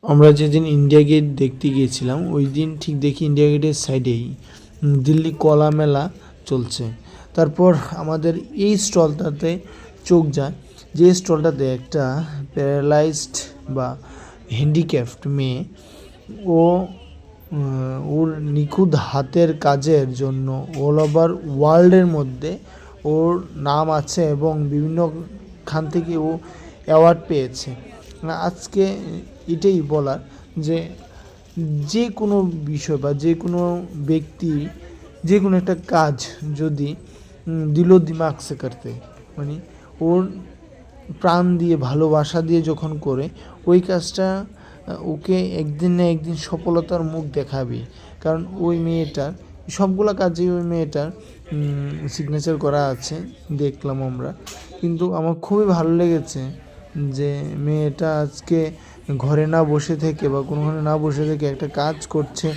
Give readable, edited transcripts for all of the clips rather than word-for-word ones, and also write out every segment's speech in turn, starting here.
আমরা যেদিন India gate দেখতে গিয়েছিলাম ওই দিন ঠিক দেখি ইন্ডিয়া গেটের সাইডেই দিল্লি কলা মেলা চলছে। তারপর আমাদের এই স্টলটাতে চোখ যায়, যে স্টলটাতে একটা প্যারালাইজড বা হ্যান্ডিক্যাপড মেয়ে, ও ওর নিখুঁত হাতের কাজের জন্য অল ওভার ওয়ার্ল্ডের মধ্যে ওর নাম আছে এবং বিভিন্ন খান থেকে ও অ্যাওয়ার্ড পেয়েছে। আজকে এটাই বলার যে যে কোনো বিষয় বা যে কোনো ব্যক্তি যে কোনো একটা কাজ যদি দিলো দিমাগ সে করতে, মানে ওর প্রাণ দিয়ে ভালোবাসা দিয়ে যখন করে ওই কাজটা ওকে একদিন না একদিন সফলতার মুখ দেখাবে। কারণ ওই মেয়েটার সবগুলো কাজেই ওই মেয়েটার সিগনেচার করা আছে, দেখলাম আমরা। কিন্তু আমার খুবই ভালো লেগেছে যে মেয়েটা আজকে ঘরে না বসে থেকে বা কোনোখানে না বসে থেকে একটা কাজ করছে।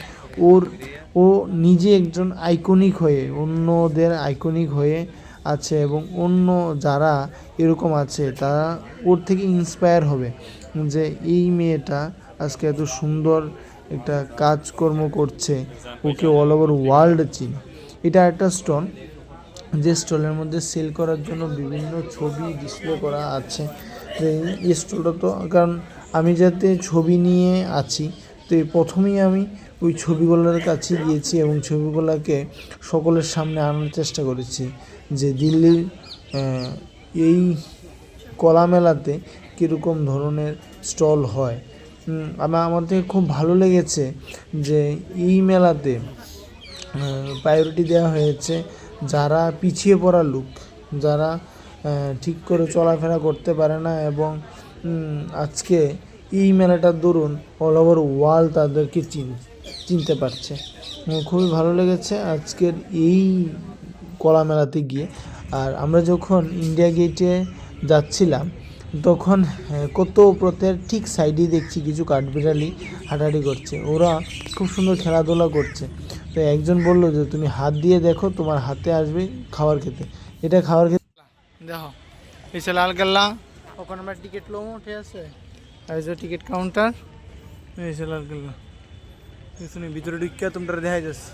ও নিজে একজন আইকনিক হয়ে অন্যদের আইকনিক হয়ে আছে এবং অন্য যারা এরকম আছে তারা ওর থেকে ইন্সপায়ার হবে যে এই মেয়েটা আজকে এত সুন্দর একটা কাজকর্ম করছে, ওকে অল ওভার ওয়ার্ল্ড চিনি। এটা একটা স্টল, যে স্টলের মধ্যে সেল করার জন্য বিভিন্ন ছবি ডিসপ্লে করা আছে। এই স্টলটা তো, কারণ আমি যাতে ছবি নিয়ে আছি, তো প্রথমেই আমি ওই ছবিগুলোর কাছে গিয়েছি এবং ছবিগুলোকে সকলের সামনে আনার চেষ্টা করেছি যে দিল্লির এই কলা মেলাতে কীরকম ধরনের স্টল হয়। আমাদের খুব ভালো লেগেছে যে এই মেলাতে প্রায়োরিটি দেওয়া হয়েছে যারা পিছিয়ে পড়া লোক, যারা ঠিক করে চলাফেরা করতে পারে না, এবং আজকে এই মেলাটার দরুন অল ওভার ওয়ার্ল্ড তাদেরকে চিনতে পারছে। খুবই ভালো লেগেছে আজকের এই কলা মেলাতে গিয়ে। আর আমরা যখন ইন্ডিয়া গেটে যাচ্ছিলাম তখন কত পথের ঠিক সাইডেই দেখছি কিছু কাঠবিড়ালি হাঁটাহাঁটি করছে, ওরা খুব সুন্দর খেলাধুলা করছে। তো একজন বললো যে তুমি হাত দিয়ে দেখো, তোমার হাতে আসবে খাবার খেতে। এটা খাবার খেতে দেখো, এই সে লাল কেল্লা, ওখানে আমরা টিকিট লোমো, ঠিক আছে, আর যে টিকিট কাউন্টার, এই সে লাল কেল্লা, শুনি ভিতরে ঢুকিয়া তোমরা দেখা যাচ্ছে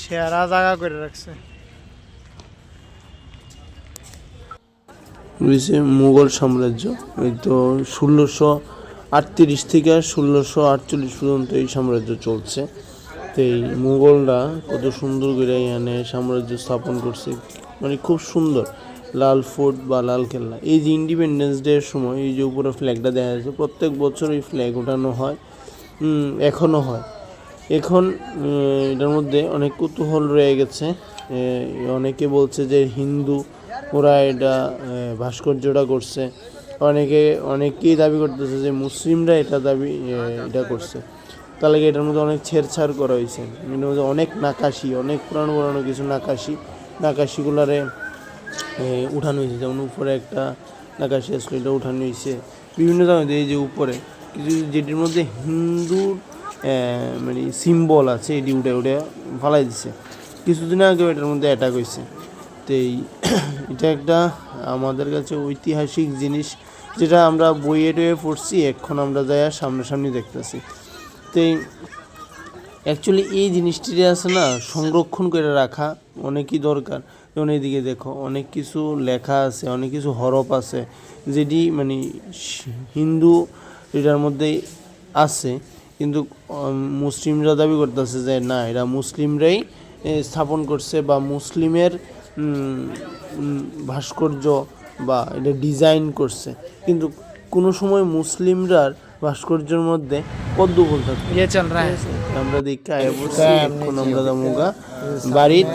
সেরা জায়গা করে রাখছে। রয়েছে মুঘল সাম্রাজ্য, এই তো 1638 থেকে 1648 পর্যন্ত এই সাম্রাজ্য চলছে। তো এই মুঘলরা কত সুন্দর করে এখানে সাম্রাজ্য স্থাপন করছে, মানে খুব সুন্দর। লাল ফোর্ট বা লাল কেল্লা, এই যে ইন্ডিপেন্ডেন্স ডের সময় এই যে উপরে ফ্ল্যাগটা দেখা যাচ্ছে, প্রত্যেক বছর এই ফ্ল্যাগ ওঠানো হয়, এখনও হয়। এখন এটার মধ্যে অনেক কৌতূহল রয়ে গেছে। অনেকে বলছে যে হিন্দু ওরা এটা ভাস্কর্যটা করছে, অনেকেই দাবি করতেছে যে মুসলিমরা এটা করছে। তার লাগে এটার মধ্যে অনেক ছেড়ছাড় করা হয়েছে, এটার মধ্যে অনেক নাকাশি, অনেক পুরানো পুরানো কিছু নাকাশিগুলারে উঠানো হয়েছে। যেমন উপরে একটা নাকাশি আসলে এটা উঠানো হয়েছে বিভিন্ন জায়গায়। এই যে উপরে কিছু যেটির মধ্যে হিন্দুর মানে সিম্বল আছে, এটি উঠে ফালাই দিছে। কিছুদিন আগেও এটার মধ্যে অ্যাটাক হয়েছে। তো এটা একটা আমাদের কাছে ঐতিহাসিক জিনিস, যেটা আমরা বইয়ে টয়ে পড়ছি, এখন আমরা যাই সামনাসামনি দেখতেছি। তো অ্যাকচুয়ালি এই জিনিসটি আছে না, সংরক্ষণ করে রাখা অনেকই দরকার। যেমন এইদিকে দেখো অনেক কিছু লেখা আছে, অনেক কিছু হরফ আছে যেটি মানে হিন্দু এটার মধ্যে আছে, কিন্তু মুসলিমরা দাবি করতেছে যে না, এরা মুসলিমরাই স্থাপন করছে বা মুসলিমের ভাস্কর্য বা এটা ডিজাইন করছে। কিন্তু কোনো সময় মুসলিমরার ভাস্কর্যের মধ্যে পদ্মফুল থাকে। আমরা দেখি আয়া বসছি, এখন আমরা মুগা বাড়ির,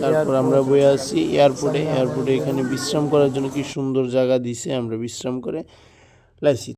তারপর আমরা বয়ে আসছি এয়ারপোর্টে। এখানে বিশ্রাম করার জন্য কি সুন্দর জায়গা দিছে, আমরা বিশ্রাম করে লাইছি।